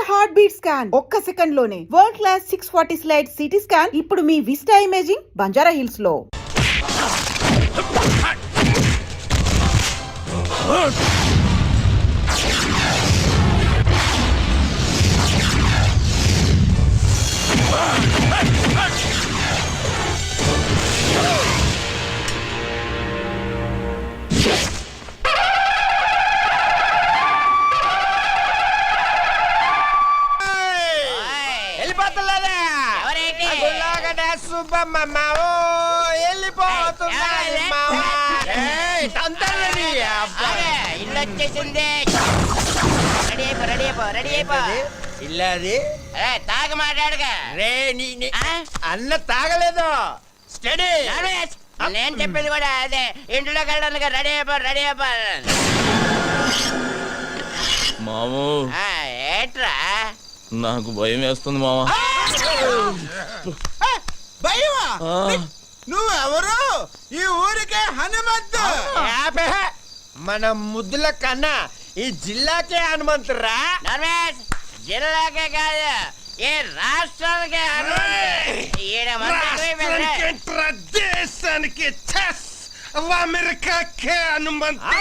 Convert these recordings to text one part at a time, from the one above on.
Heart beat scan ఒక్క second లోనే world class 640 slide CT scan ఇప్పుడు మీ విస్టా ఇమేజింగ్ బంజారా హిల్స్ లో. తాగ మాట్లాడగా రే అన్న తాగలేదు. స్టడీ నేను చెప్పేది కూడా అదే. ఇంట్లోకి వెళ్ళడానికి రెడీ అయిపో. మాము ఏట్రా నాకు భయం వేస్తుంది మామ. భయమా? నువ్వెవరు? ఈ ఊరికే హనుమంతు. మన ముద్దుల కన్నా ఈ జిల్లాకే హనుమంతురా. జిల్లాకే కాదు, ఏ రాష్ట్రానికే దేశానికి అమెరికాకే హనుమంతు.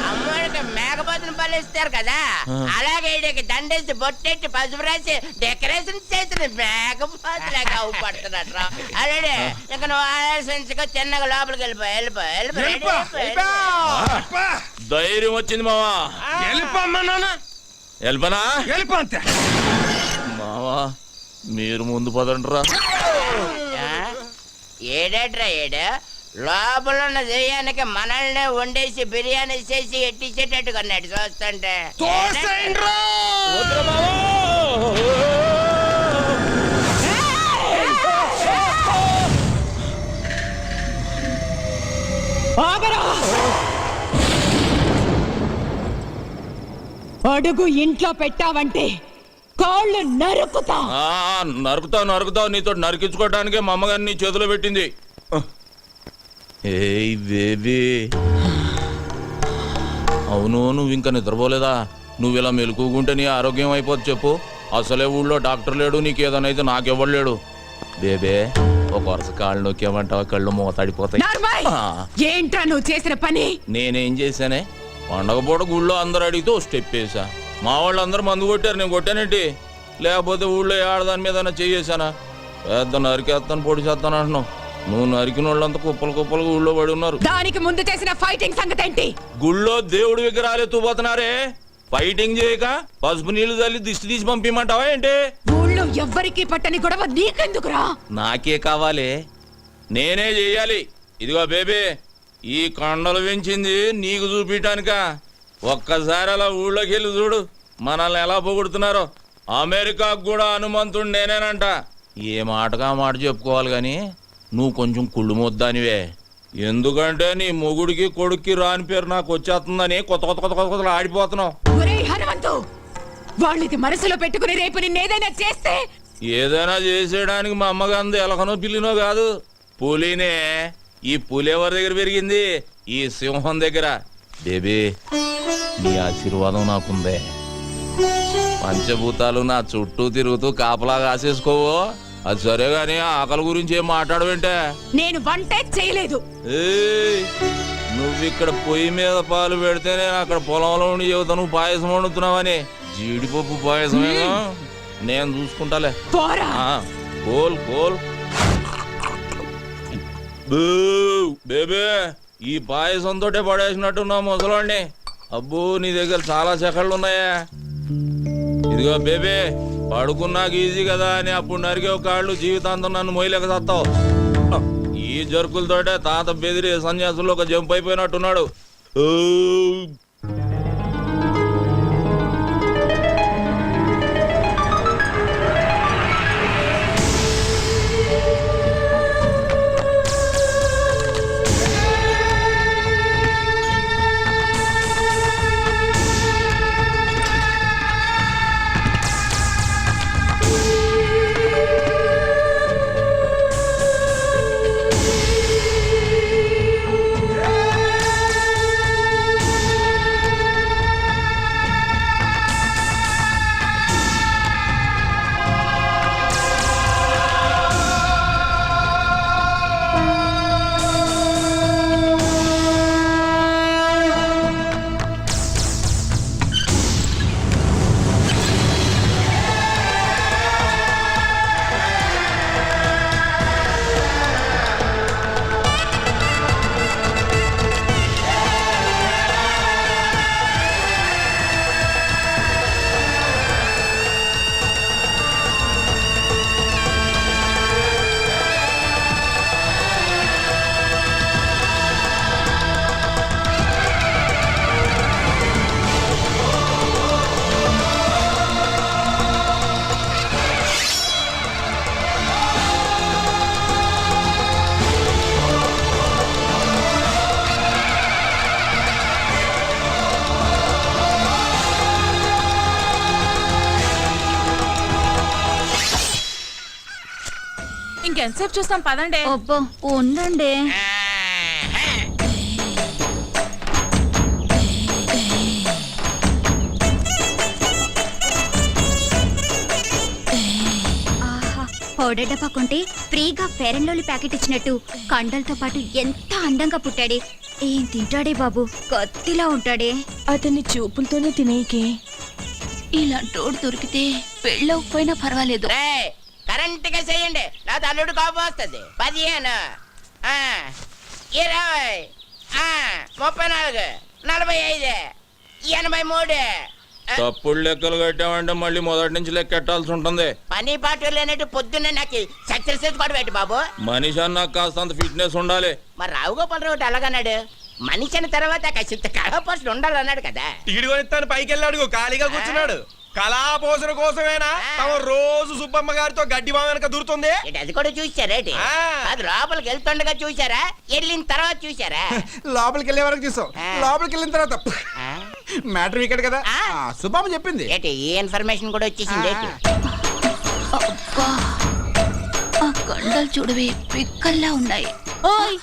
అమ్మడికి మేకపోతుని పలిస్తారు కదా, అలాగే ఈడికి దండేసి బొట్టెట్టి పసుపు రాసి డెకరేషన్ చేసిన మేకపోతులాగా అవుపడుతున్నట్టు. అలాగే ఇక నువ్వు ఆలోచించుకో, చిన్నగా లోపలికి వెళ్ళిపో. ధైర్యం వచ్చింది మావా. వెళ్ళపనా వెళ్ళిపోతే మావా, మీరు ముందు పదండ్రా. ఏడేట్రా లోపల ఉన్న దెయ్యానికి మనల్ని వండేసి బిర్యానీ చేసి ఎట్టించేటట్టు కొన్నాడు చూస్తుంటే. అడుగు ఇంట్లో పెట్టావంటే కాళ్ళు నరుకుతావు. నరుకుతావు. నీతో నరికించుకోవడానికే మా అమ్మగారిని నీ చేతిలో పెట్టింది. ఏయ్ బేబీ, అవును నువ్వు ఇంకా నిద్రపోలేదా? నువ్వు ఇలా మెలుకుంటే నీ ఆరోగ్యం అయిపోద్ది. చెప్పు, అసలే ఊళ్ళో డాక్టర్ లేడు, నీకు ఏదైనా నాకెవ్వడు లేడు. బేబే, ఒక వరుస కాళ్ళు నొక్కామంటావా కళ్ళు మూతాడిపోతాయి. ఏంట్రా నువ్వు చేసిన పని? నేనేం చేశానే? పండగ పూట గుళ్ళో అందరు అడిగితే ఓ స్టెప్ వేసా. మా వాళ్ళు అందరూ మందు కొట్టారు, నేను కొట్టానేంటి? లేకపోతే ఊళ్ళో ఆడదాని మీద చేసానా? పెద్ద నరికేస్తాను పొడి చేస్తాను అంటున్నావు. నువ్వు నరికిన వాళ్ళంతా కుప్పలు ఊళ్ళో పడి ఉన్నారు. దానికి ముందు చేసిన ఫైటింగ్ సంగతి ఏంటి? గుళ్ళో దేవుడి విగ్రహాలు ఎత్తుపోతున్నారే, ఫైటింగ్ చేయక పసుపు నీళ్లు చల్లి దిష్టి తీసి పంపిమంటావా ఏంటి? ఊళ్ళో ఎవ్వరికి పట్టని గొడవ నీకెందుకురా? నాకే కావాలి, నేనే చెయ్యాలి. ఇదిగో బేబీ, ఈ కొండలు పెంచింది నీకు చూపించటానిక. ఒక్కసారి అలా ఊళ్ళోకి వెళ్ళి చూడు, మనల్ని ఎలా పొగుడుతున్నారో. అమెరికాకు కూడా హనుమంతుడు నేనేనంట. ఏ మాటగా మాట చెప్పుకోవాలి గాని నువ్వు కొంచెం కుళ్ళు మొద్దానివే. ఎందుకంటే నీ మొగుడికి కొడుక్కి రాని పేరు నాకు వచ్చేస్తుందని కొత్త ఆడిపోతున్నావు. హనుమంతు, వాళ్ళది మనసులో పెట్టుకుని రేపు నిన్నేదైనా చేస్తే? ఏదైనా చేసేయడానికి మా అమ్మగాంది ఎలకనో పిల్లినో కాదు, పులినే. ఈ పులి ఎవరి దగ్గర పెరిగింది? ఈ సింహం దగ్గర. బేబీ, నీ ఆశీర్వాదం నాకుందే. పంచభూతాలు నా చుట్టూ తిరుగుతూ కాపలా కాసేసుకోవో. అది సరే గాని ఆకలి గురించి ఏం మాట్లాడవేంటే? నేను వంటే చేయలేదు. నువ్విక్కడ పొయ్యి మీద పాలు పెడితే నేను అక్కడ పొలంలో ఉండి చెబుతా నువ్వు పాయసం వండుతున్నావని. జీడిపప్పు పాయసమేగా, నేను చూసుకుంటాలే. కోల్ బేబే, ఈ పాయసంతో పడేసినట్టున్నా ముసలాన్ని. అబ్బో, నీ దగ్గర చాలా చెక్కళ్ళు ఉన్నాయా? ఇదిగో బేబే, పడుకున్నాక ఈజీ కదా అని అప్పుడు నరికే కాళ్ళు జీవితాంతం నన్ను మొయ్యలేక చస్తావు. ఈ జరుకులతోటే తాత బెదిరి సన్యాసుల్లో ఒక జంప్ అయిపోయినట్టున్నాడు. ఎంతసేపు చూస్తాం పదండి. అబ్బో ఉండండి. పౌడర్ డబ్బా కొంటే ఫ్రీగా ఫెయిర్ అండ్ లవ్లీ ప్యాకెట్ ఇచ్చినట్టు కండలతో పాటు ఎంత అందంగా పుట్టాడే. ఏం తింటాడే బాబు, కత్తిలా ఉంటాడే. అతన్ని చూపులతోనే తినేకి ఇలాంటోడు దొరికితే పెళ్ళవకపోయినా పర్వాలేదు. కరెంట్ గా చేయండి, లేకపోతే అల్లుడు కోపం వస్తుంది. 15 20 34 45 83. తప్పుడు లెక్కలు కట్టామంటే మళ్ళీ మొదటి నుంచి లెక్కెట్టాల్సి ఉంటుంది. పని పాటు లేనట్టు పొద్దున్నే నాకు సత్యసేజ్ కూడా పెట్టి బాబు. మనిషి అన్నాక కాస్తంత ఫిట్నెస్ ఉండాలి. మరి రావుగోపాలరావు ఒకటి అలాగన్నాడు, మనిషి అన్న తర్వాత కాసింత కళాపోషణ ఉండాలన్నాడు కదా. టికెట్ కొనిస్తాను పైకి వెళ్ళాడు, ఖాళీగా కూర్చున్నాడు. కళాపోషణ కోసమేనా తమ రోజు సుబ్బమ్మ గారితో గడ్డి బావ వెనక దూరుతుంది? ఏంటి, అది కూడా చూసారేటి? అది లోపలికి వెళ్తుండగా చూసారా, వెళ్ళిన తర్వాత చూసారా? లోపలికి వెళ్ళే వరకు చూసాం, లోపలికి వెళ్ళిన తర్వాత మ్యాటర్ ఇక్కడ కదా సుబ్బమ్మ చెప్పింది. ఏంటి ఈ ఇన్ఫర్మేషన్ కూడా వచ్చేసింది ఏంటి? ఆ కండలు చూడవే పిక్కల్లా ఉన్నాయి. ఓయ్,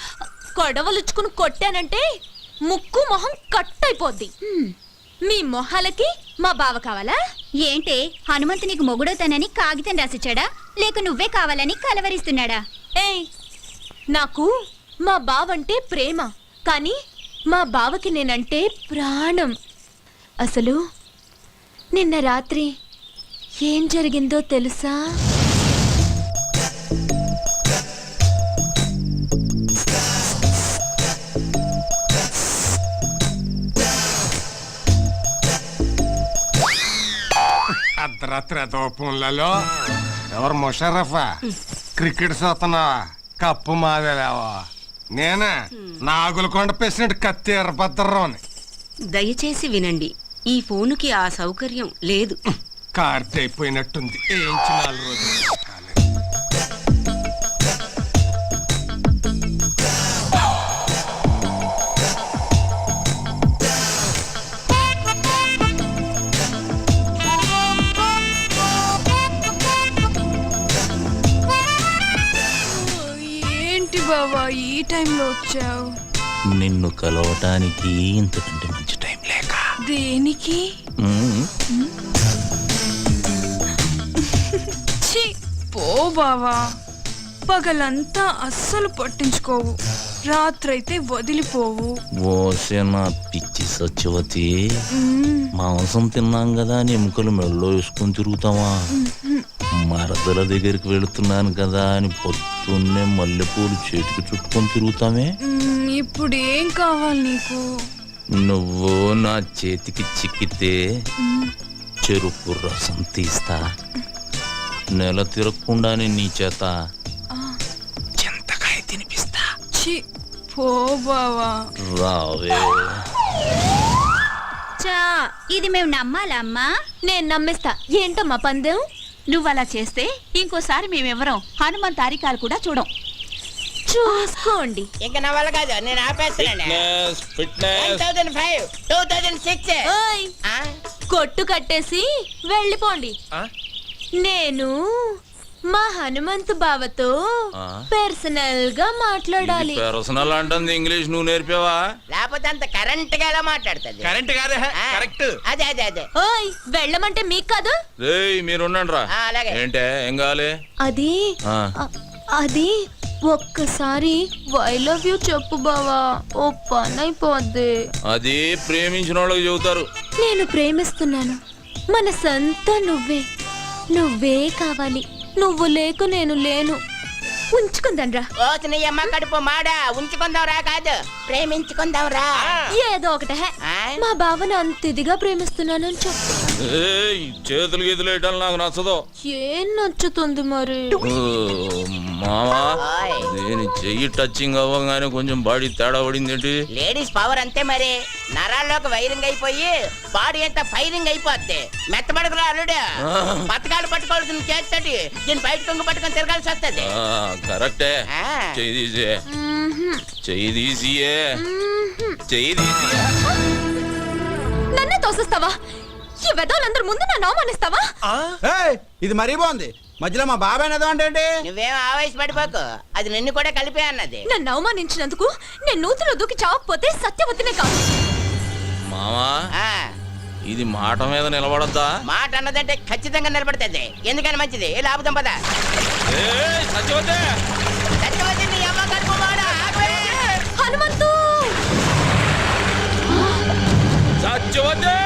కొడవలుచ్చుకుని కొట్టానంటే ముక్కు మొహం కట్ అయిపోద్ది. మీ మొహాలకి మా బావ కావాలా? ఏంటే హనుమంతు నీకు మొగుడవుతానని కాగితం రాసిచ్చాడా, లేక నువ్వే కావాలని కలవరిస్తున్నాడా? ఏయ్, నాకు మా బావంటే ప్రేమ, కానీ మా బావకి నేనంటే ప్రాణం. అసలు నిన్న రాత్రి ఏం జరిగిందో తెలుసా? అర్ధరాత్రి తోపంలలో ఎవరు ముషరఫా క్రికెట్ చూస్తున్నావా? కప్పు మాదేలేవా? నేనే నాగులకొండ పేసినట్టు కత్తి ఎర్రభద్రరావుని. దయచేసి వినండి, ఈ ఫోనుకి ఆ సౌకర్యం లేదు. కార్తె అయిపోయినట్టుంది, ఏంచి 4 రోజులు. ఏంటి బావా ఈ టైంలో వచ్చావు? నిన్ను కలవటానికి ఇంతకంటే మంచి టైం లేక. దేనికి? ఛీ, పో బావా, పగలంతా అస్సలు పట్టించుకోవు, రాత్రైతే వదిలిపోవు. ఓసేన పిచ్చి సత్యవతి, మాంసం తిన్నాం కదా అని ఎముకలు మెళ్ళో వేసుకొని తిరుగుతావా? మరదల దగ్గరికి వెళుతున్నాను కదా అని పొద్దున్నే మల్లెపూలు చేతికి చుట్టుకొని తిరుగుతామే. ఇప్పుడు ఏం కావాలి నీకు? నువ్వు నా చేతికి చిక్కితే చెరుకు రసం తీస్తా, నెల తిరగకుండానే నీ చేత చింతకాయ తినిపిస్తా. ఛీ, పో బావా. రావే. చా, ఇది మేము నమ్మాలా అమ్మా? నేను నమ్మిస్తా. ఏంటమ్మా పందెం? నువ్వు అలా చేస్తే ఇంకోసారి మేమెవరం హనుమంత్ తారికాలు కూడా చూడం. చూసుకోండి. ఇంకా నా వల్ల కాదు, నేను ఆపేస్తున్నాను. ఫిట్నెస్ 1005 2006. ఓయ్, కొట్టు కట్టేసి వెళ్ళిపోండి. నేను మా హనుమంతు బావతో పర్సనల్ గా మాట్లాడాలి. పర్సనల్ అంటుంది ఇంగ్లీష్ నువ్వు నేర్పావా? లేకపోతే అంత కరెంట్ గా ఎలా మాట్లాడుతుంది? కరెంట్ కాదే, కరెక్ట్. అదే అదే అదే. ఓయ్, వెళ్ళమంటే మీకు కాదు. రేయ్ మీరుండండి రా. అలాగే. ఏంటే ఏం కావాలి? అది అది ఒక్కసారి ఐ లవ్ యూ చెప్పు బావా, ఓ పని అయిపోద్ది. అది ప్రేమించిన వాళ్ళకి చెబుతారు. నేను ప్రేమిస్తున్నాను, మన సొంత నువ్వే కావాలి. నువ్వు లేకు నేను లేను. ఉంచుకుందాంరా. ఓ నీ అమ్మ కడుపు మాడా, ఉంచుకుందాం రా కాదు, ప్రేమించుకుందాం రా. ఏదో ఒకటే, మా బావను అంత ఇదిగా ప్రేమిస్తున్నానని చెప్పు. ఏయ్, చేతులు గీతులు వేయటాలు నాకు నచ్చదు. ఏం నచ్చుతుంది మరి? మామా, ఓయ్. నేను చెయ్యి టచింగ్ అవ్వగానే కొంచెం బాడీ తేడా పడింది ఏంటి? లేడీస్ పవర్ అంతే మరి, నరాల్లోకి వైరింగ్ అయిపోయి బాడీ అంతా ఫైరింగ్ అయిపోద్ది. మెత్తబడకురా అల్లుడు, పథకాలు పట్టుకోవాల్సిన చేస్తటి దీన్ని బయట కొంగు పట్టుకొని తిరగాల్సి వస్తుంది. కరెక్టే. చెయ్యి తీసే, చెయ్యి తీసియే, చెయ్యి తీసి. నన్నే తోసిస్తావా? ఈ వెదవులందరి ముందు నన్ను అవమానిస్తావా? ఏయ్, ఇది మరీ బాగుంది. మధ్యలో మా బాబాయ్ ఏదో అంటే నువ్వేం ఆవేశపడిపోకు, అది నిన్ను కూడా కలిపే అన్నది. నన్ను అవమానించినందుకు నేను నూతిలో దూకి చావకపోతే సత్యవతినే కాదు. మావా ఆ, ఇది మాట మీద నిలబడద్దా? మాట అన్నదంటే ఖచ్చితంగా నిలబడుతుంది. ఎందుకని మంచిది, లాభం పద. ఏయ్, సత్యవతి! సత్యవతి నీ అమ్మ కడుపు మాడ, ఆగు. హనుమంతు సత్యవతి!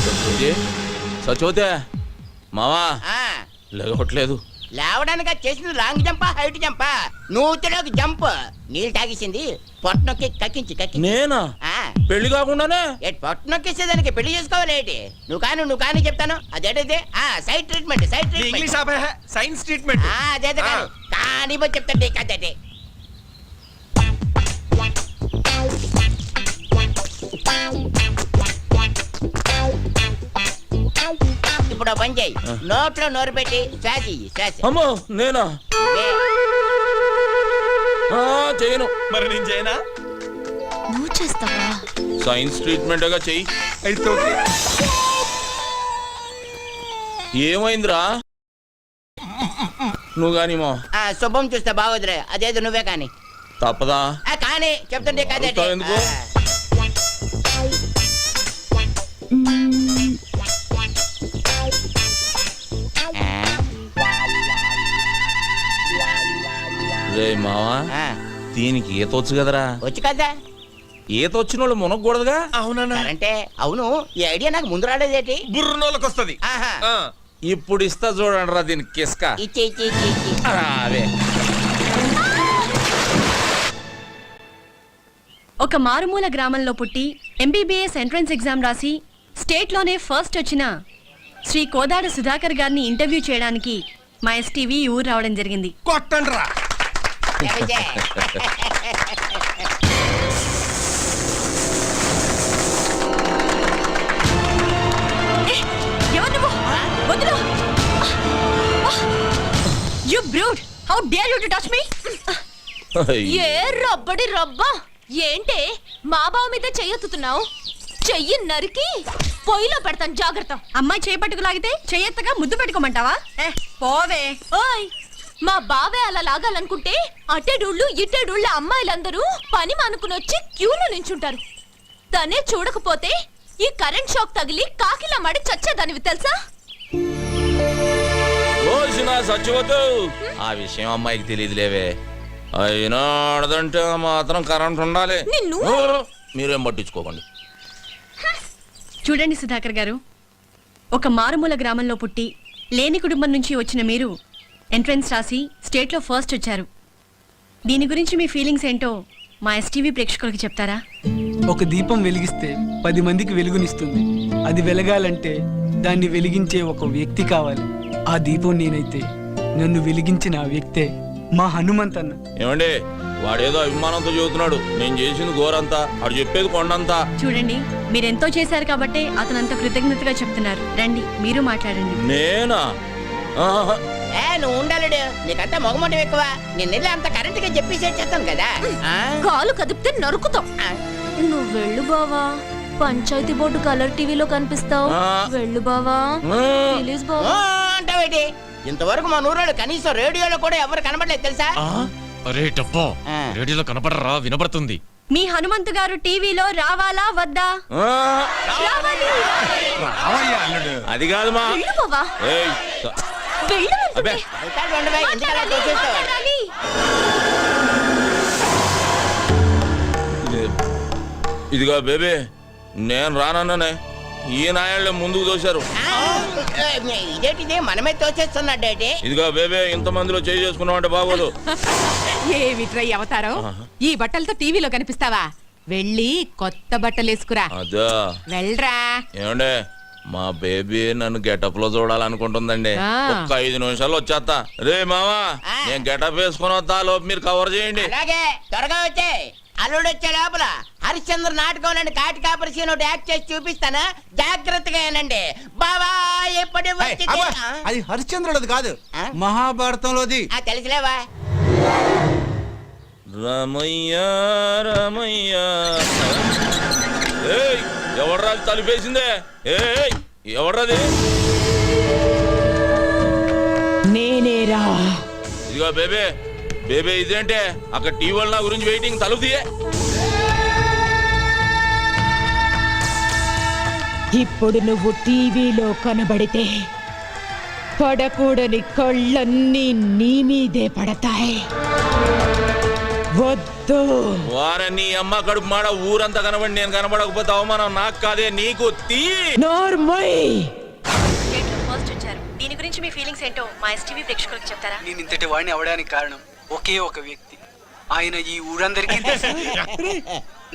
సత్యవతి, సత్యవతి, మావా ఆ, లేవట్లేదు. లేవడానికి అది చేసింది లాంగ్ జంపా హైట్ జంపా? నూతిలోకి జంప్. నీళ్ళు తాగేసింది, పొట్ట నొక్కి కక్కించి. నేనా? ఆ, పెళ్లి కాకుండానే? పొట్ట నొక్కేసేదానికి పెళ్లి చేసుకోవాలి ఏంటి? నువ్వు కానీ చెప్తాను. అదేంటిది? Side treatment. English science treatment. అదే కానీ చెప్తాండి కదండి. ఇప్పుడు పని చేయి, నోట్లో నోరు పెట్టి శ్వాస శ్వాస. అమ్మో, నేనా? చేయను. మరి నేను చేయనా? నువ్వు చేస్తావా? సైన్స్ ట్రీట్మెంట్గా చెయ్యి. అయితే ఓకే. ఏమైందిరా? నువ్వు గాని మా శుభం చూస్తే బాగోదురే, అదేదో నువ్వే కానీ. తప్పదా? కానీ చెప్తుంటే కదండి. అరుస్తావు ఎందుకు? రే మావా, దీనికి ఈత వచ్చు కదరా? వచ్చు కదా. ఈత వచ్చిన వాళ్ళు మునగకూడదుగా? అవునా? అంటే అవును, ఈ ఐడియా నాకు ముందు రాలేదేటి? బుర్రనోళ్ళకి వస్తుంది. ఆహా. ఇప్పుడు ఇస్తా చూడండి రా దీనికి కిస్క. ఇచ్చి. అవే ఒక మారుమూల గ్రామంలో పుట్టి ఎంబీబీఎస్ ఎంట్రన్స్ ఎగ్జామ్ రాసి స్టేట్లోనే ఫస్ట్ వచ్చిన శ్రీ కోదాడ సుధాకర్ గారిని ఇంటర్వ్యూ చేయడానికి మా ఎస్టీవీ ఊరు రావడం జరిగింది. కొట్టండి రా. ఎవరిదే? ఎవరు నువ్వు? వదిలు! You brute! How dare you to touch me? ఏ రబ్బడి రబ్బా, ఏంటే మా బావ మీద చెయ్యెత్తుతున్నావు? చెయ్యి నరికి పొయ్యిలో పెడతాను, జాగ్రత్త. అమ్మాయి చేపట్టుకు లాగితే చెయ్యెత్తగా ముద్దు పెట్టుకోమంటావా? పోవే. ఓయ్, మా బావే అలా లాగాలనుకుంటే అటెడూళ్ళు ఇటెడూళ్ళ అమ్మాయిలందరూ పని మానుకుని వచ్చి క్యూలో నించుంటారు. తనే చూడకపోతే ఈ కరెంట్ షాక్ తగిలి కాకిలా మడి చచ్చేదానివి తెలుసా? రోజున సచ్చిపోతూ ఆ విషయం అమ్మాయికి తెలియదులేవే. అయినా ఆడదంటే మాత్రం కరెంట్ ఉండాలి. నిన్ను మీరేం పట్టించుకోకండి. చూడండి సుధాకర్ గారు, ఒక మారుమూల గ్రామంలో పుట్టి లేని కుటుంబం నుంచి వచ్చిన మీరు ఎంట్రన్స్ రాసి స్టేట్లో ఫస్ట్ వచ్చారు. దీని గురించి మీ ఫీలింగ్స్ ఏంటో మా ఎస్టీవీ ప్రేక్షకులకి చెప్తారా? ఒక దీపం వెలిగిస్తే 10 మందికి వెలుగునిస్తుంది. అది వెలగాలంటే దాన్ని వెలిగించే ఒక వ్యక్తి కావాలి. ఆ దీపం నేనైతే నన్ను వెలిగించిన ఆ వ్యక్తే మా హనుమంతన్న. ఏమండి, వాడేదో అభిమానంతో చెబుతున్నాడు. నేను చేసింది ఘోరంతా, వాడు చెప్పేది కొండంతా. చూడండి, మీరెంతో చేశారు కాబట్టే అతనంత కృతజ్ఞతగా చెప్తున్నారు. రండి, మీరు మాట్లాడండి. నేనా? ఆహా. నువ్వు ఉండాలడు, నీకంతా మొగమొట్టం ఎక్కువ. నేను వెళ్ళి అంత కరెంట్ గా చెప్పేసి చేస్తాను కదా. కాలు కదిపితే నరుకుతాం. నువ్వు వెళ్ళు బావా, పంచాయతీ బోర్డు కలర్ టీవీలో కనిపిస్తావు. వెళ్ళు బావా, ప్లీజ్ బావా. అంటావేటి? ఇంతవరకు మా నూరాడు కనీసం రేడియోలో కూడా ఎవరు కనబడలేదు తెలుసా? అరే డబ్బా, రేడియోలో కనపడరా? వినపడుతుంది. మీ హనుమంతు గారు టీవీలో రావాలా వద్దా? అది కాదు మా. వెళ్ళు బావా, ఏయ్, వెళ్ళు. అబ్బే. వెళ్తాడు ఉండవే, ఎందుకు అలా చేసేస్తావు? ఇదిగో బేబీ, నేను రానన్నానే, ఈ నాయాళ్ళే ముందుకు తోశారు. ఇదేంటిది మనమే తోచేస్తున్నాడేటి? ఇదిగో బేబీ, ఇంతమందిలో చేయి చేసుకున్నామంటే బాగోదు. ఏమిట్రై అవతారం? ఈ బట్టలతో టీవీలో కనిపిస్తావా? వెళ్ళి కొత్త బట్టలు వేసుకురా. అదా వెళ్ళరా. ఏమండే, మా బేబీ నన్ను గెటప్ లో చూడాలనుకుంటుందండి. ఒక్క 5 నిమిషాలు వచ్చేస్తా. రే మావా, నేను గెటప్ వేసుకుని వస్తా, లోపు మీరు కవర్ చేయండి. అలాగే, త్వరగా వచ్చే. అల్లుడు వచ్చే లోపల హరిశ్చంద్ర నాటకంలోని కాటి కాపరి సీన్ ఒకటి యాక్ట్ చేసి చూపిస్తాను, జాగ్రత్తగా ఏనండి. బావా ఎప్పటి అది హరిశ్చంద్రుడు కాదు, మహాభారతంలోది. తెలుసులేవా? రమయ్య రమయ్య. ఏయ్, ఎవరు రాజు తలిపేసిందే? ఏయ్, ఎవరది? నేనేరా. ఇదిగో బేబే, బేబే ఇదేంటే అక్కడ టీవీ వాళ్ళ నా గురించి వెయిటింగ్, తలుపు తీయే. ఇప్పుడు నువ్వు టీవీలో కనబడితే పడకూడని కళ్ళన్నీ నీ మీదే పడతాయి. వద్దు. వార నీ అమ్మ కడుపు మాడ ఊరంతా కనబడి నేను కనబడకపోతే అవమానం నాకు కాదే నీకు. తీ నోర్మై. స్టేట్లో ఫస్ట్ వచ్చారు. దీని గురించి మీ ఫీలింగ్స్ ఏంటో మా ఎస్టీవీ ప్రేక్షకులకు చెప్తారా? నేను ఇంతటి వాడిని అవడానికి కారణం ఒకే ఒక వ్యక్తి. ఆయన ఈ ఊరందరికీ తెలుసు.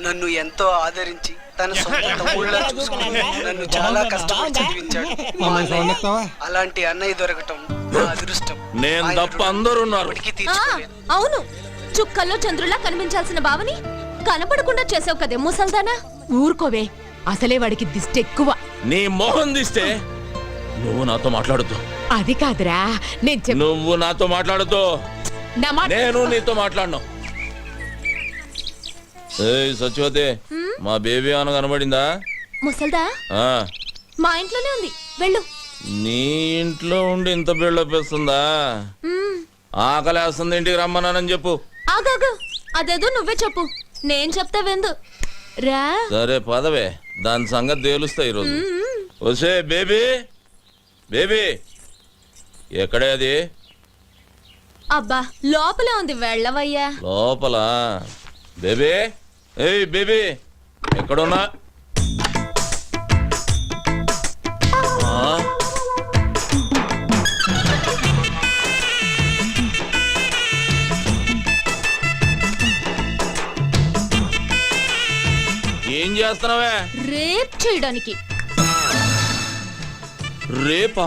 నన్ను ఎంతో ఆదరించి తన సొంత తమ్ముళ్ళ చూసుకుని నన్ను చాలా కష్టపడి చదివించాడు. మా అన్నయ్య. అలాంటి అన్నయ్య దొరకటం నా అదృష్టం. నేను తప్ప అందరూ ఉన్నారు. అవును, చుక్కల్లో చంద్రులా కనిపించాల్సిన బావని కనపడకుండా చేసావు కదే ముసల్దానా. ఊరుకోవే, అసలే వాడికి దిష్టి ఎక్కువ. నీ మొహం తీస్తే నువ్వు నాతో మాట్లాడుతూ. అది కాదురా, నువ్వు నాతో మాట్లాడుతూ నా మాట. నేను నీతో మాట్లాడను. ఏయ్ సత్యవతి, మా బేబీ అన్న కనబడిందా? ముసల్దా ఆ, మా ఇంట్లోనే ఉంది, వెళ్ళు. నీ ఇంట్లో ఉండి ఇంత బిల్డప్ వేస్తుందా? ఆకలేస్తుంది, ఇంటికి రమ్మన్నానని చెప్పు. ఆగాగు, అదేదో నువ్వే చెప్పు, నేను చెప్తా వెందు రా. సరే పదవే, దాని సంగతి తేలుస్తా ఈరోజు. వసే బేబీ, బేబీ ఎక్కడే అది? అబ్బా లోపలే ఉంది, వెళ్ళవయ్యా. లోపల బేబీ. ఏయ్ బేబీ ఎక్కడున్నా? ఏం చేస్తున్నావే? రేప్ చేయడానికి. రేపా?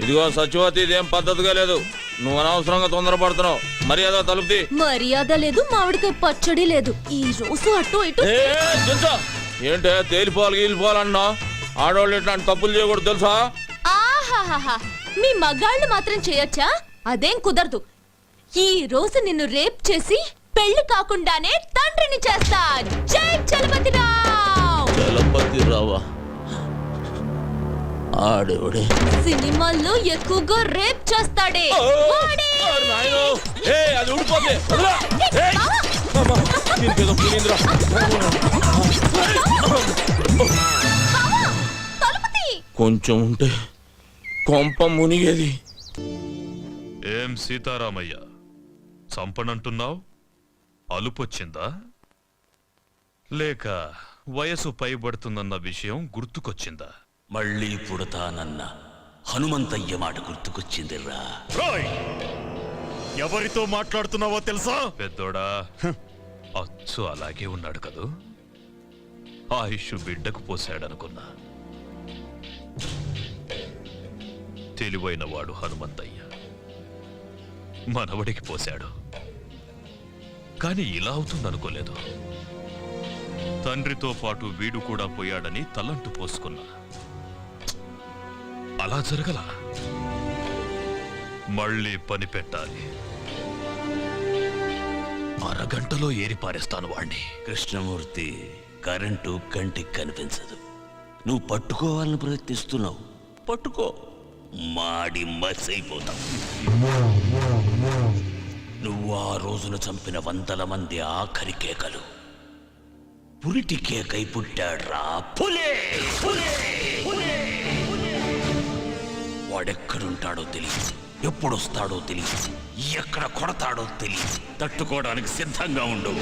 ఇదిగో సత్యవతి, ఇదేం పద్ధతిగా లేదు. నువ్వు అనవసరంగా తొందరపడుతున్నావు. మర్యాద తలుపుతి. మర్యాద లేదు, మామిడికాయ పచ్చడి లేదు. ఈ రోజు అటు ఇటు. ఏంటే తేలిపోవాలి గీలిపోవాలన్నా? ఆడవాళ్ళు ఇట్లాంటి తప్పులు చేయకూడదు తెలుసా? ఆహాహాహా, మీ మగాళ్ళు మాత్రం చేయొచ్చా? అదేం కుదరదు. ఈ రోజు నిన్ను రేప్ చేసి పెళ్లి కాకుండానే తండ్రిని చేస్తా. జై చలపతిరావు. చలపతిరావా? ఆడేవాడే సినిమాల్లో ఎక్కువగా రేప్ చేస్తాడే. అది ఊడిపోతే కొంచెం ఉంటే కొంప మునిగేది. ఏం సీతారామయ్య, చంపనంటున్నావు? అలుపొచ్చిందా? లేక వయసు పైబడుతుందన్న విషయం గుర్తుకొచ్చిందా? మళ్ళీ పుడతానన్న హనుమంతయ్య మాట గుర్తుకొచ్చిందిరా. ఎవరితో మాట్లాడుతున్నావో తెలుసా? పెద్దోడా, అచ్చు అలాగే ఉన్నాడు కదూ. ఆయుష్ బిడ్డకు పోసాడనుకున్నా. తెలివైన వాడు హనుమంతయ్య మనవడికి పోశాడు. కాని ఇలా అవుతుందనుకోలేదు. తండ్రితో పాటు వీడు కూడా పోయాడని తలంటు పోసుకున్నా. అలా జరగలా. మళ్ళీ పని పెట్టాలి. అరగంటలో ఏరిపారేస్తాను వాణ్ణి. కృష్ణమూర్తి, కరెంటు కంటికి కనిపించదు. నువ్వు పట్టుకోవాలని ప్రయత్నిస్తున్నావు. పట్టుకో, మాడి మసైపోతావు. నువ్వు ఆ రోజున చంపిన 100 మంది ఆఖరి కేకలు పురిటి కేకై పుట్టాడ్రా. పులే పులే పులే. వాడెక్కడుంటాడో తెలియదు, ఎప్పుడొస్తాడో తెలియదు, ఎక్కడ కొడతాడో తెలియదు. తట్టుకోవడానికి సిద్ధంగా ఉండు.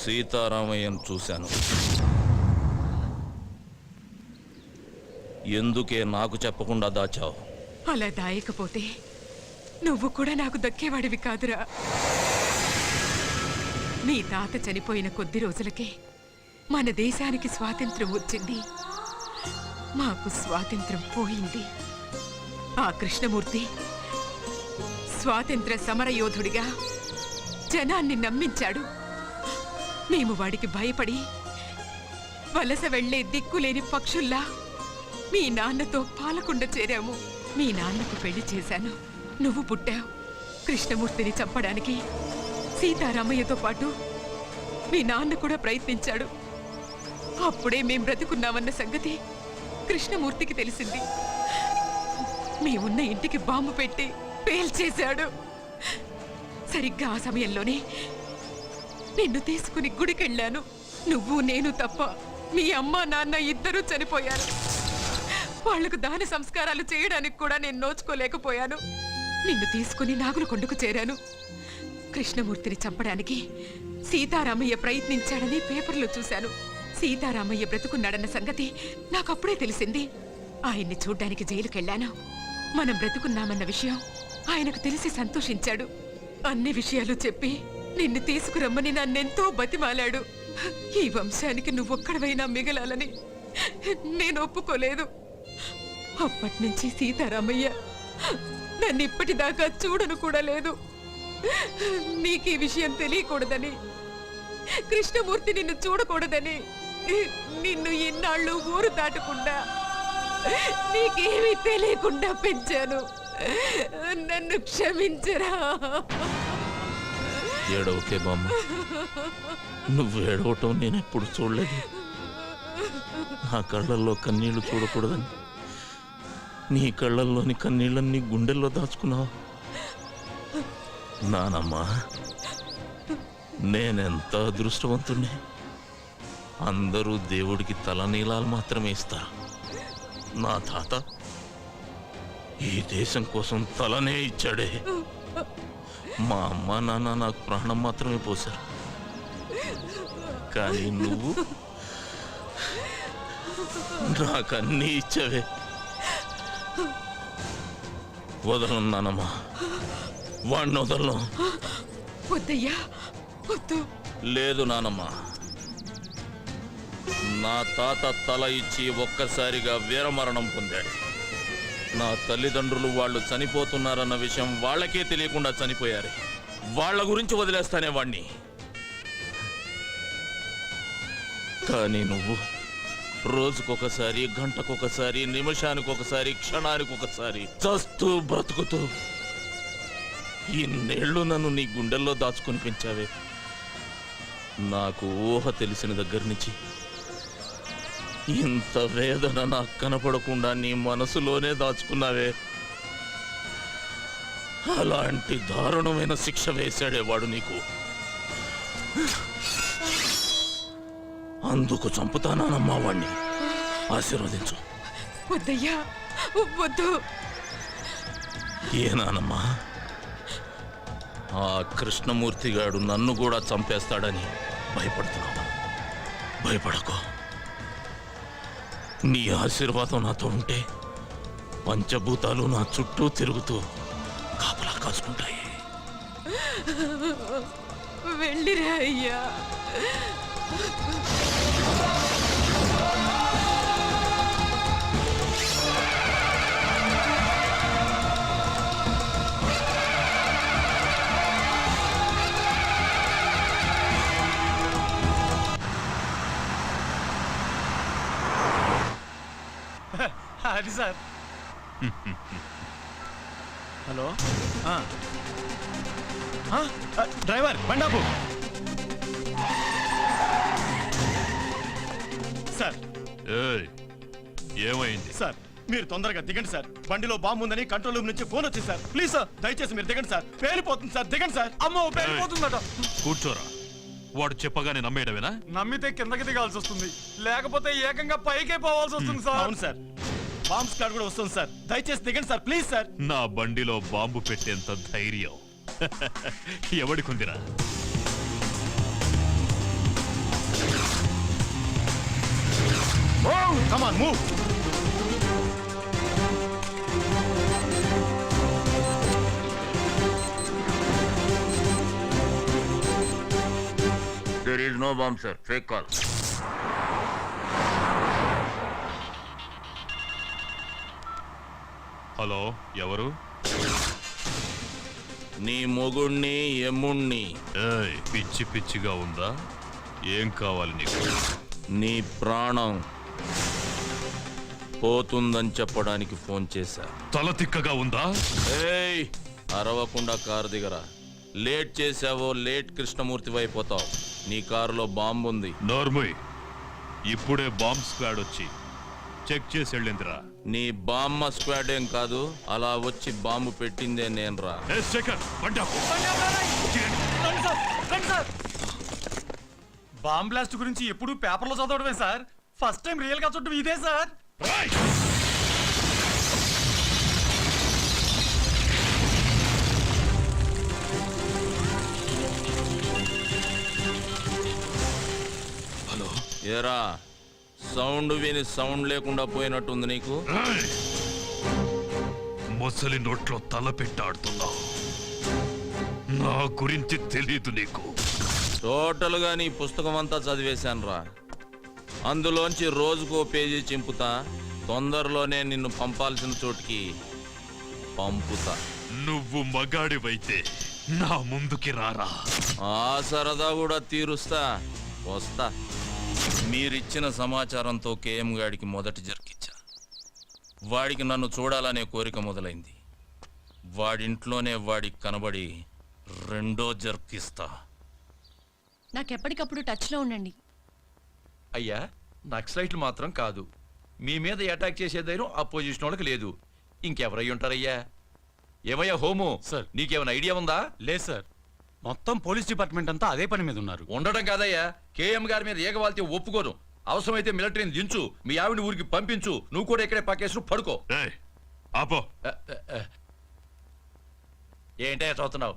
సీతారామయ్యను చూశాను. ఎందుకే నాకు చెప్పకుండా దాచావు? అలా దాయకపోతే నువ్వు కూడా నాకు దక్కేవాడివి కాదురా. నీ తాత చనిపోయిన కొద్ది రోజులకే మన దేశానికి స్వాతంత్రం వచ్చింది. మాకు స్వాతంత్రం పోయింది. ఆ కృష్ణమూర్తి స్వాతంత్ర సమరయోధుడిగా జనాన్ని నమ్మించాడు. మేము వాడికి భయపడి వలస వెళ్లే దిక్కులేని పక్షుల్లా మీ నాన్నతో పాలకుండ చేరాము. మీ నాన్నకు పెళ్లి చేశాను. నువ్వు పుట్టావు. కృష్ణమూర్తిని చంపడానికి సీతారామయ్యతో పాటు మీ నాన్న కూడా ప్రయత్నించాడు. అప్పుడే మేం బ్రతుకున్నామన్న సంగతి కృష్ణమూర్తికి తెలిసింది. మేమున్న ఇంటికి బాంబు పెట్టి పేల్చేశాడు. సరిగ్గా ఆ సమయంలోనే నిన్ను తీసుకుని గుడికెళ్ళాను. నువ్వు నేను తప్ప మీ అమ్మ నాన్న ఇద్దరూ చనిపోయారు. వాళ్లకు దాన సంస్కారాలు చేయడానికి కూడా నేను నోచుకోలేకపోయాను. నిన్ను తీసుకుని నాగులకొండకు చేరాను. కృష్ణమూర్తిని చంపడానికి సీతారామయ్య ప్రయత్నించాడని పేపర్లో చూశాను. సీతారామయ్య బ్రతుకున్నాడన్న సంగతి నాకప్పుడే తెలిసింది. ఆయన్ని చూడ్డానికి జైలుకెళ్ళాను. మనం బ్రతుకున్నామన్న విషయం ఆయనకు తెలిసి సంతోషించాడు. అన్ని విషయాలు చెప్పి నిన్ను తీసుకురమ్మని నన్నెంతో బతిమాలాడు. ఈ వంశానికి నువ్వొక్కడవైనా మిగలాలని నేను ఒప్పుకోలేదు. అప్పటినుంచి సీతారామయ్య నన్ను ఇప్పటిదాకా చూడను కూడా లేదు. నీకు ఈ విషయం తెలియకూడదని, కృష్ణమూర్తి నిన్ను చూడకూడదని నిన్ను ఇన్నాళ్ళు ఊరు దాటకుండా నీకేమీ తెలియకుండా పెంచాను. నన్ను క్షమించరా. ఏడవకే బామ్మ, నువ్వు ఏడవటం నేను ఎప్పుడు చూడలేదు. నా కళ్ళల్లో కన్నీళ్లు చూడకూడదని నీ కళ్ళల్లోని కన్నీళ్ళని గుండెల్లో దాచుకున్నావు. నానమ్మా, నేనెంత అదృష్టవంతుణ్ణి. అందరూ దేవుడికి తలనీలాలు మాత్రమే ఇస్తారు. నా తాత ఈ దేశం కోసం తలనే ఇచ్చాడే. మా అమ్మ నాన్న నాకు ప్రాణం మాత్రమే పోశారు. కానీ నువ్వు నాకన్నీ ఇచ్చావే. వదలను నానమ్మా, వాడిని వదలను. వద్దయ్యా, వద్దు. లేదు నానమ్మా, నా తాత తల ఇచ్చి ఒక్కసారిగా వీరమరణం పొందాడు. నా తల్లిదండ్రులు వాళ్ళు చనిపోతున్నారన్న విషయం వాళ్ళకే తెలియకుండా చనిపోయారు. వాళ్ళ గురించి వదిలేస్తానే వాణ్ణి. కానీ నువ్వు రోజుకొకసారి, గంటకొకసారి, నిమిషానికొకసారి, క్షణానికొకసారి చస్తూ బ్రతుకుతూ ఇన్నేళ్లు నన్ను నీ గుండెల్లో దాచుకొని పెంచావే. నాకు ఊహ తెలిసిన దగ్గర నుంచి ఇంత వేదన నాకు కనపడకుండా నీ మనసులోనే దాచుకున్నావే. అలాంటి దారుణమైన శిక్ష వేశాడేవాడు నీకు. అందుకు చంపుతానమ్మా వాణ్ణి. ఆశీర్వదించు. వద్దయ్యా, వద్దు. ఏనానమ్మా, ఆ కృష్ణమూర్తిగాడు నన్ను కూడా చంపేస్తాడని భయపడుతున్నావా? భయపడకు. నీ ఆశీర్వాదం నాతో ఉంటే పంచభూతాలు నా చుట్టూ తిరుగుతూ కాపలా కాసుకుంటాయి. వెళ్ళిరా అయ్యా. అది సార్. హలో, డ్రైవర్ బండాపు. సార్, ఏమైంది సార్ మీరు తొందరగా దిగండి సార్. బండిలో బాంబు ఉందని కంట్రోల్ రూమ్ నుంచి ఫోన్ వచ్చింది సార్. ప్లీజ్ సార్, దయచేసి మీరు దిగండి సార్. పేలిపోతుంది సార్, దిగండి సార్. అమ్మో, పేలిపోతుందట. కూర్చోరా. వాడు చెప్పగానే నమ్మేయడమేనా? నమ్మితే కిందకి దిగాల్సి వస్తుంది, లేకపోతే ఏకంగా పైకే పోవాల్సి వస్తుంది సార్. అవును సార్, బాంబ్ స్క్వాడ్ కూడా వస్తుంది సార్. దయచేసి దిగండి సార్, ప్లీజ్ సార్. నా బండిలో బాంబు పెట్టేంత ధైర్యం ఎవడికుందిరా? Come on move. There is no bomb, sir. Fake call. Hello ఎవరు? నీ మొగుణ్ణి ఎమ్ముణ్ణి. ఏయ్, పిచ్చి పిచ్చిగా ఉందా? ఏం కావాలి నీకు? నీ ప్రాణం పోతుందని చెప్పడానికి ఫోన్ చేశా. తల తిక్కగా ఉందా? ఏయ్, అరవకుండా కారు దిగరా. లేట్ చేసావో లేట్ కృష్ణమూర్తి అయిపోతావు. నీ కారులో బాంబు ఉంది. నోర్మయ్, ఇప్పుడే బాంబ్ స్క్వాడ్ వచ్చి చెక్ చేసి వెళ్ళిందిరా. నీ బామ్మ స్క్వాడ్ ఏం కాదు, అలా వచ్చి బాంబు పెట్టిందే నేనురా. బాంబ్ బ్లాస్ట్ గురించి ఎప్పుడు పేపర్లో చదవడమే సార్. ఫస్ట్ టైం రియల్ గా చూడడం ఇదే సార్. హలో, ఏరా, సౌండ్ విని సౌండ్ లేకుండా పోయినట్టుంది నీకు. మొసలి నోట్లో తల పెట్టాడుతున్నావు. నా గురించి తెలీదు నీకు. టోటల్ గా నీ పుస్తకం అంతా చదివేశాను రా. అందులోంచి రోజుకో పేజీ చింపుతా. తొందరలోనే నిన్ను పంపాల్సిన చోటికి పంపుతా. నువ్వు మగాడివైతే నా ముందుకి రారా. ఆ సరదా కూడా తీరుస్తా. వస్తా. మీరిచ్చిన సమాచారంతో కేఎం గాడికి మొదటి జర్కిచ్చా. వాడికి నన్ను చూడాలనే కోరిక మొదలైంది. వాడింట్లోనే వాడికి కనబడి రెండో జర్కిస్తా. నాకెప్పటికప్పుడు టచ్లో ఉండండి. అయ్యా, నక్సలైట్లు మాత్రం కాదు, మీ మీద అటాక్ చేసే ధైర్యం అపోజిషన్ వాళ్ళకి లేదు. ఇంకెవరై ఉంటారయ్యా? ఏమయ్యా హోము సార్, నీకేమైనా ఐడియా ఉందా? లేదు సార్, మొత్తం పోలీస్ డిపార్ట్మెంట్ అంతా అదే పని మీద ఉన్నారు. ఉండడం కాదయ్యా, కేఎం గారి మీద ఏగవాల్తే ఒప్పుకోను. అవసరమైతే మిలిటరీని దించు, మీ ఆవిడ ఊరికి పంపించు, నువ్వు కూడా ఇక్కడే పక్కేసు పడుకో. ఆపో. ఏంటయ్యా చూస్తున్నావు?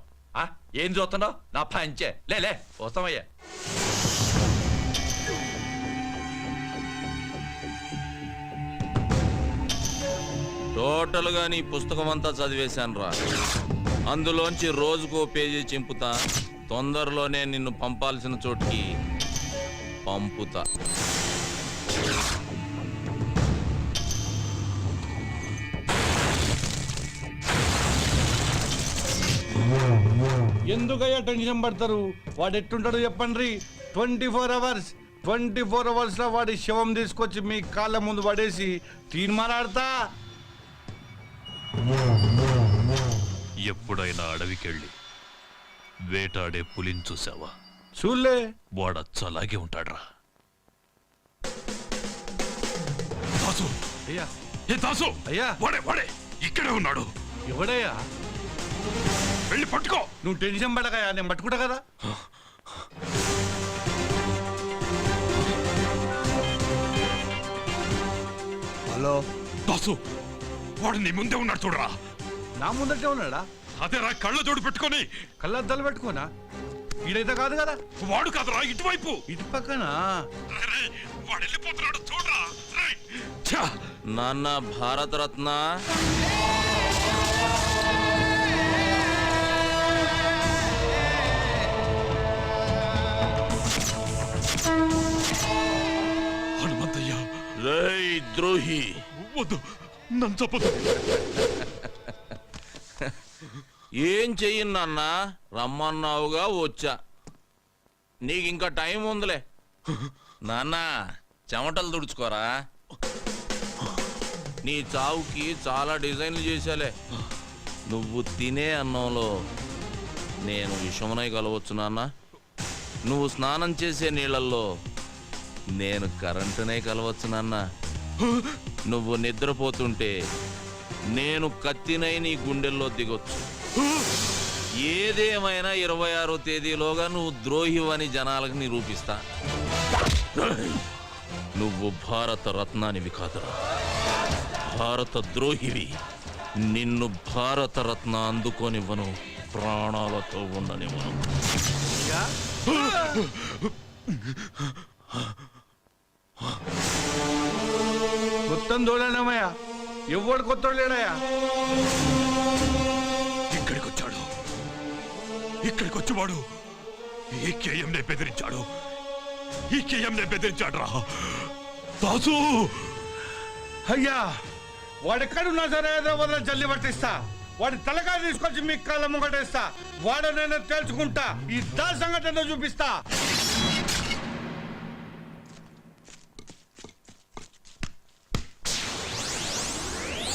ఏం చూస్తున్నావు? నా పంచే లే వస్తామయ్యా. టోటల్ గా నీ పుస్తకం అంతా చదివేశాను రా. అందులోంచి రోజుకో పేజీ చింపుతా. తొందరలోనే నిన్ను పంపాల్సిన చోటికి పంపుతా. ఎందుకయ్యా టెన్షన్ పడతారు? వాడు ఎట్టుంటాడు చెప్పండి. 24 అవర్స్ 24 అవర్స్ లో వాడి శవం తీసుకొచ్చి మీ కాళ్ళ ముందు పడేసి తీర్మానాడతా. ఎప్పుడైనా అడవికెళ్ళి వేటాడే పులిని చూసావా? చూలే. వాడచ్చలాగే ఉంటాడ్రా. దాసు, అయ్యా, ఏ దాసు, అయ్యా, వాడే ఇక్కడే ఉన్నాడు. ఎవడయ్యా? వెళ్ళి పట్టుకో. నువ్వు టెన్షన్ పడకయ్యా, నేను పట్టుకుంటా కదా. హలో దాసు, వాడు నీ ముందే ఉన్నాడు చూడరా. నా ముందటే ఉన్నాడా? అదేరా, కళ్ళ జోడు పెట్టుకొని. కళ్ళద్దాలు పెట్టుకోనా? ఈడైతే కాదు కదా. వాడు కాదురా, ఇటువైపు. ఇటు పక్కనా? వాడు వెళ్ళిపోతున్నాడు చూడరా. నాన్న భారతరత్న, హనుమంతయ్య. రేయ్ ద్రోహి, వద్దు, నన్ను చెప్పదు. ఏం చెయ్యను నాన్న, రమ్మన్నావుగా వచ్చా. నీకింకా టైం ఉందిలే. నాన్న, చెమటలు తుడుచుకోరా. నీ చావుకి చాలా డిజైన్లు చేశాలే. నువ్వు తినే అన్నంలో నేను విషమునై కలవచ్చు నాన్న. నువ్వు స్నానం చేసే నీళ్ళల్లో నేను కరెంటునే కలవచ్చు నాన్న. నువ్వు నిద్రపోతుంటే నేను కత్తినై నీ గుండెల్లో దిగొచ్చు. ఏదేమైనా 26వ తేదీలోగా నువ్వు ద్రోహివని జనాలకు నిరూపిస్తా. నువ్వు భారత రత్నానివి కాదురా, భారత ద్రోహివి. నిన్ను భారత రత్న అందుకోనివ్వను, ప్రాణాలతో ఉండనివ్వను. అయ్యా మొత్తం దోలేనమయ్యా, ఎవడు కొత్త లేడయ్యా. ఇక్కడికి వచ్చాడు, ఇక్కడికి వచ్చేవాడు ఈ కేఎంనే బెదిరించాడు, ఈ కేఎంనే బెదిరించాడు రా దాసు. అయ్యా వాడెక్కడున్నా సరే హైదరాబాద్లో జల్లి పట్టిస్తా, వాడి తలకాయ తీసుకొచ్చి మీ కాళ్ళ ముంగటేస్తా, వాడు నేను తేల్చుకుంటా, ఈ దా సంగతి చూపిస్తా.